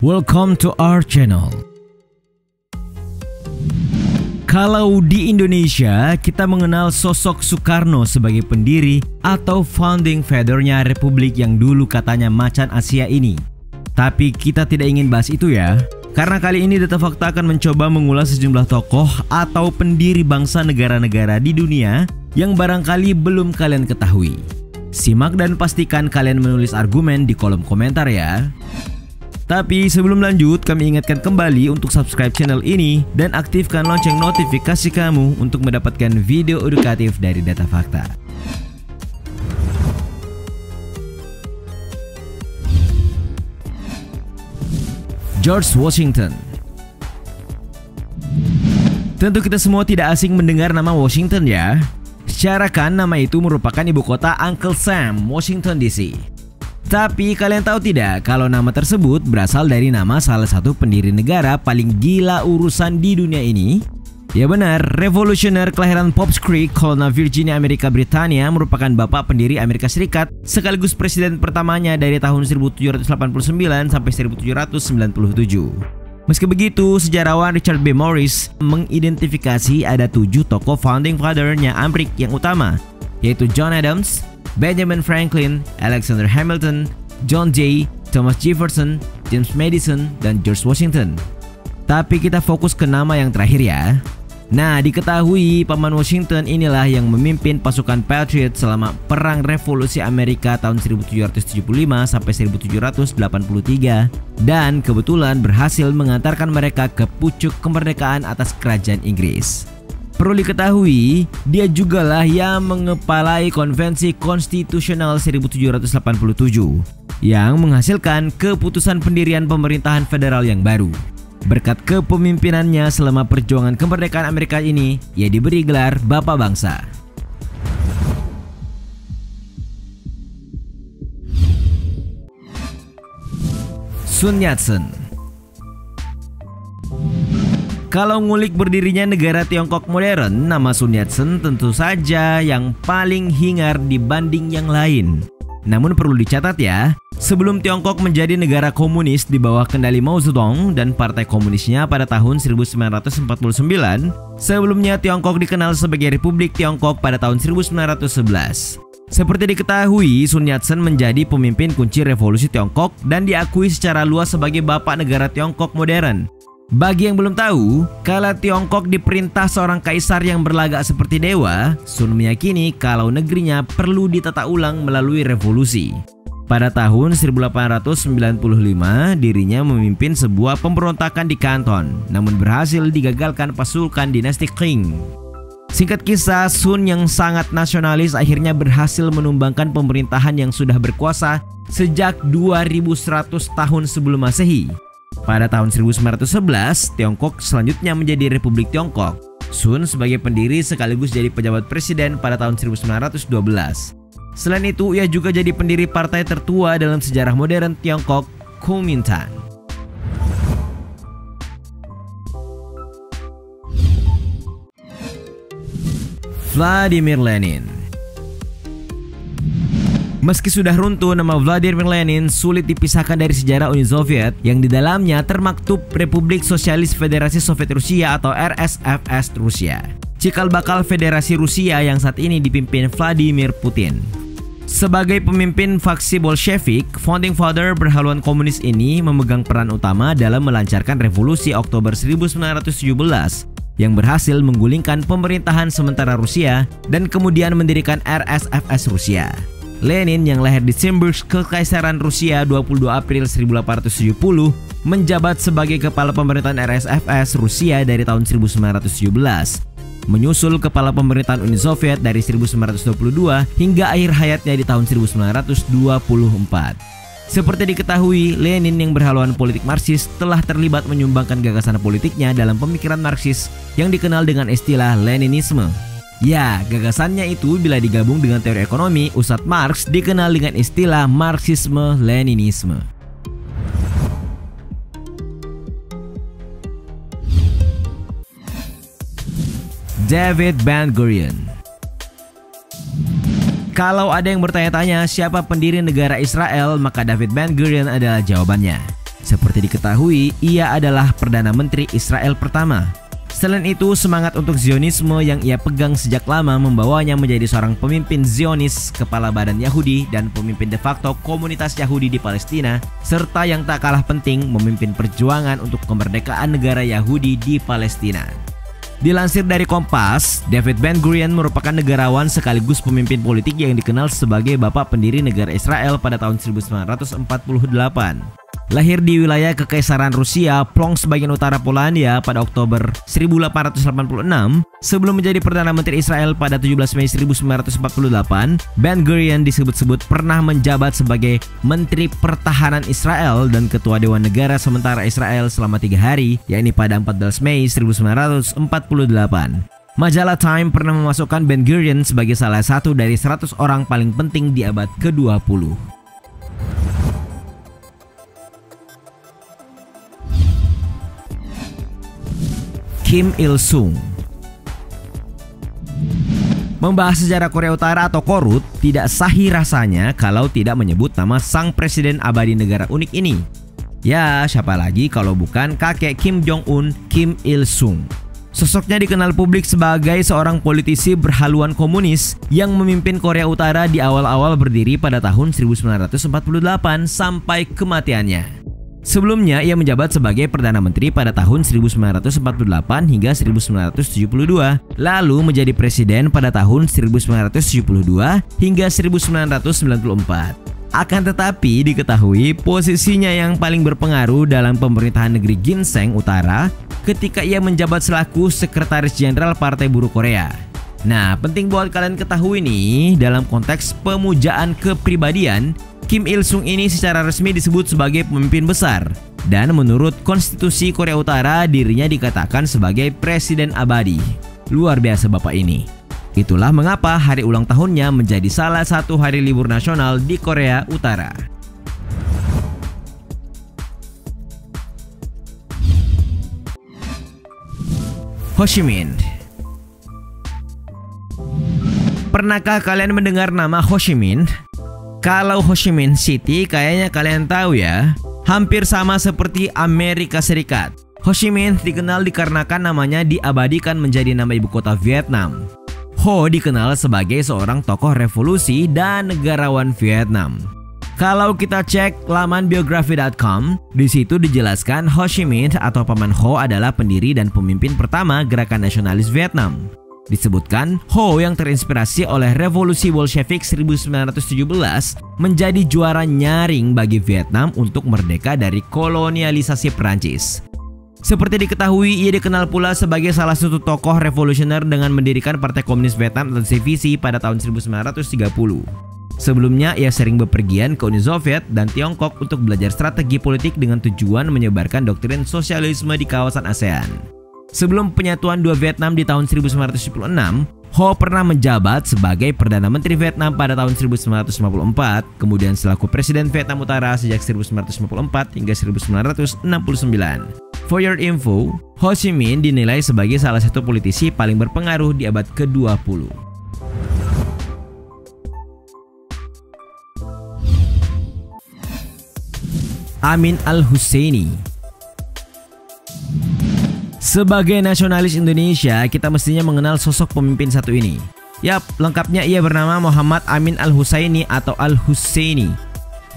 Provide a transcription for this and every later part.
Welcome to our channel. Kalau di Indonesia, kita mengenal sosok Soekarno sebagai pendiri atau founding father-nya Republik yang dulu katanya macan Asia ini. Tapi kita tidak ingin bahas itu ya, karena kali ini Data Fakta akan mencoba mengulas sejumlah tokoh atau pendiri bangsa negara-negara di dunia yang barangkali belum kalian ketahui. Simak dan pastikan kalian menulis argumen di kolom komentar ya. Tapi sebelum lanjut, kami ingatkan kembali untuk subscribe channel ini dan aktifkan lonceng notifikasi kamu untuk mendapatkan video edukatif dari Data Fakta. George Washington. Tentu kita semua tidak asing mendengar nama Washington ya. Secara kan nama itu merupakan ibu kota Uncle Sam, Washington DC. Tapi kalian tahu tidak kalau nama tersebut berasal dari nama salah satu pendiri negara paling gila urusan di dunia ini? Ya benar, revolusioner kelahiran Pops Creek, Kolonel Virginia, Amerika Britania merupakan bapak pendiri Amerika Serikat sekaligus presiden pertamanya dari tahun 1789 sampai 1797. Meski begitu, sejarawan Richard B. Morris mengidentifikasi ada 7 tokoh founding father-nya Amerika yang utama, yaitu John Adams, Benjamin Franklin, Alexander Hamilton, John Jay, Thomas Jefferson, James Madison, dan George Washington. Tapi kita fokus ke nama yang terakhir ya. Nah, diketahui Paman Washington inilah yang memimpin pasukan Patriot selama Perang Revolusi Amerika tahun 1775 sampai 1783 dan kebetulan berhasil mengantarkan mereka ke pucuk kemerdekaan atas kerajaan Inggris. Perlu diketahui, dia jugalah yang mengepalai Konvensi Konstitusional 1787 yang menghasilkan keputusan pendirian pemerintahan federal yang baru. Berkat kepemimpinannya selama perjuangan kemerdekaan Amerika ini, ia diberi gelar Bapak Bangsa. Sun Yat-sen. Kalau ngulik berdirinya negara Tiongkok modern, nama Sun Yat-sen tentu saja yang paling hingar dibanding yang lain. Namun perlu dicatat ya, sebelum Tiongkok menjadi negara komunis di bawah kendali Mao Zedong dan partai komunisnya pada tahun 1949, sebelumnya Tiongkok dikenal sebagai Republik Tiongkok pada tahun 1911. Seperti diketahui, Sun Yat-sen menjadi pemimpin kunci revolusi Tiongkok dan diakui secara luas sebagai bapak negara Tiongkok modern. Bagi yang belum tahu, kala Tiongkok diperintah seorang kaisar yang berlagak seperti dewa, Sun meyakini kalau negerinya perlu ditata ulang melalui revolusi. Pada tahun 1895, dirinya memimpin sebuah pemberontakan di Kanton, namun berhasil digagalkan pasukan dinasti Qing. Singkat kisah, Sun yang sangat nasionalis akhirnya berhasil menumbangkan pemerintahan yang sudah berkuasa sejak 2100 tahun sebelum Masehi. Pada tahun 1911, Tiongkok selanjutnya menjadi Republik Tiongkok. Sun sebagai pendiri sekaligus jadi pejabat presiden pada tahun 1912. Selain itu, ia juga jadi pendiri partai tertua dalam sejarah modern Tiongkok, Kuomintang. Vladimir Lenin. Meski sudah runtuh, nama Vladimir Lenin sulit dipisahkan dari sejarah Uni Soviet yang di dalamnya termaktub Republik Sosialis Federasi Soviet Rusia atau RSFS Rusia, cikal bakal Federasi Rusia yang saat ini dipimpin Vladimir Putin. Sebagai pemimpin faksi Bolshevik, founding father berhaluan komunis ini memegang peran utama dalam melancarkan revolusi Oktober 1917 yang berhasil menggulingkan pemerintahan sementara Rusia dan kemudian mendirikan RSFS Rusia. Lenin yang lahir di Simburg, Kekaisaran Rusia 22 April 1870 menjabat sebagai kepala pemerintahan RSFS Rusia dari tahun 1917, menyusul kepala pemerintahan Uni Soviet dari 1922 hingga akhir hayatnya di tahun 1924. Seperti diketahui, Lenin yang berhaluan politik Marxis telah terlibat menyumbangkan gagasan politiknya dalam pemikiran Marxis yang dikenal dengan istilah Leninisme. Ya, gagasannya itu bila digabung dengan teori ekonomi, Ustadz Marx dikenal dengan istilah Marxisme-Leninisme. David Ben-Gurion. Kalau ada yang bertanya-tanya siapa pendiri negara Israel, maka David Ben-Gurion adalah jawabannya. Seperti diketahui, ia adalah Perdana Menteri Israel pertama. Selain itu, semangat untuk Zionisme yang ia pegang sejak lama membawanya menjadi seorang pemimpin Zionis, kepala badan Yahudi, dan pemimpin de facto komunitas Yahudi di Palestina, serta yang tak kalah penting memimpin perjuangan untuk kemerdekaan negara Yahudi di Palestina. Dilansir dari Kompas, David Ben-Gurion merupakan negarawan sekaligus pemimpin politik yang dikenal sebagai bapak pendiri negara Israel pada tahun 1948. Lahir di wilayah Kekaisaran Rusia, Plonsk bagian utara Polandia pada Oktober 1886, sebelum menjadi Perdana Menteri Israel pada 17 Mei 1948, Ben-Gurion disebut-sebut pernah menjabat sebagai Menteri Pertahanan Israel dan Ketua Dewan Negara Sementara Israel selama 3 hari, yakni pada 14 Mei 1948. Majalah Time pernah memasukkan Ben-Gurion sebagai salah satu dari 100 orang paling penting di abad ke-20. Kim Il-sung. Membahas sejarah Korea Utara atau Korut tidak sahih rasanya kalau tidak menyebut nama sang presiden abadi negara unik ini. Ya, siapa lagi kalau bukan kakek Kim Jong-un, Kim Il-sung. Sosoknya dikenal publik sebagai seorang politisi berhaluan komunis yang memimpin Korea Utara di awal-awal berdiri pada tahun 1948 sampai kematiannya. Sebelumnya, ia menjabat sebagai Perdana Menteri pada tahun 1948 hingga 1972, lalu menjadi Presiden pada tahun 1972 hingga 1994. Akan tetapi, diketahui posisinya yang paling berpengaruh dalam pemerintahan negeri Ginseng Utara ketika ia menjabat selaku Sekretaris Jenderal Partai Buruh Korea. Nah, penting buat kalian ketahui nih, dalam konteks pemujaan kepribadian, Kim Il-sung ini secara resmi disebut sebagai pemimpin besar. Dan menurut konstitusi Korea Utara, dirinya dikatakan sebagai presiden abadi. Luar biasa bapak ini. Itulah mengapa hari ulang tahunnya menjadi salah satu hari libur nasional di Korea Utara. Ho Chi Minh. Pernahkah kalian mendengar nama Ho Chi Minh? Kalau Ho Chi Minh City kayaknya kalian tahu ya, hampir sama seperti Amerika Serikat. Ho Chi Minh dikenal dikarenakan namanya diabadikan menjadi nama ibu kota Vietnam. Ho dikenal sebagai seorang tokoh revolusi dan negarawan Vietnam. Kalau kita cek laman biografi.com, di situ dijelaskan Ho Chi Minh atau Paman Ho adalah pendiri dan pemimpin pertama gerakan nasionalis Vietnam. Disebutkan, Ho yang terinspirasi oleh revolusi Bolshevik 1917 menjadi juara nyaring bagi Vietnam untuk merdeka dari kolonialisasi Perancis. Seperti diketahui, ia dikenal pula sebagai salah satu tokoh revolusioner dengan mendirikan Partai Komunis Vietnam atau CVC pada tahun 1930. Sebelumnya, ia sering bepergian ke Uni Soviet dan Tiongkok untuk belajar strategi politik dengan tujuan menyebarkan doktrin sosialisme di kawasan ASEAN. Sebelum penyatuan dua Vietnam di tahun 1976, Ho pernah menjabat sebagai Perdana Menteri Vietnam pada tahun 1954, kemudian selaku Presiden Vietnam Utara sejak 1954 hingga 1969. For your info, Ho Chi Minh dinilai sebagai salah satu politisi paling berpengaruh di abad ke-20. Amin Al-Husseini. Sebagai nasionalis Indonesia, kita mestinya mengenal sosok pemimpin satu ini. Yap, lengkapnya ia bernama Muhammad Amin Al-Husseini atau Al-Husseini.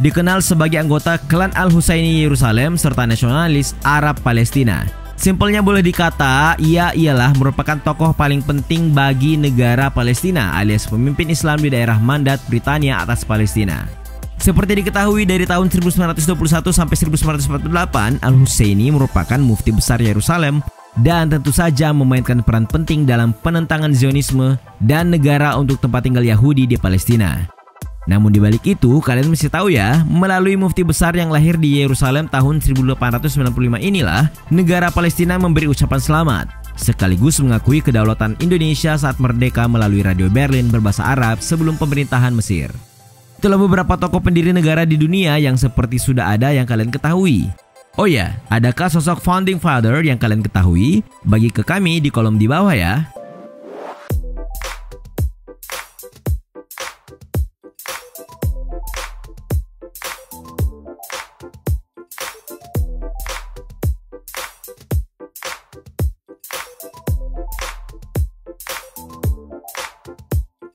Dikenal sebagai anggota klan Al-Husseini Yerusalem serta nasionalis Arab Palestina. Simpelnya boleh dikata, ia ialah merupakan tokoh paling penting bagi negara Palestina alias pemimpin Islam di daerah mandat Britania atas Palestina. Seperti diketahui, dari tahun 1921 sampai 1948, Al-Husseini merupakan mufti besar Yerusalem dan tentu saja memainkan peran penting dalam penentangan Zionisme dan negara untuk tempat tinggal Yahudi di Palestina. Namun dibalik itu, kalian mesti tahu ya, melalui mufti besar yang lahir di Yerusalem tahun 1895 inilah, negara Palestina memberi ucapan selamat, sekaligus mengakui kedaulatan Indonesia saat merdeka melalui Radio Berlin berbahasa Arab sebelum pemerintahan Mesir. Itulah beberapa tokoh pendiri negara di dunia yang seperti sudah ada yang kalian ketahui. Oh ya, adakah sosok founding father yang kalian ketahui? Bagi ke kami di kolom di bawah ya.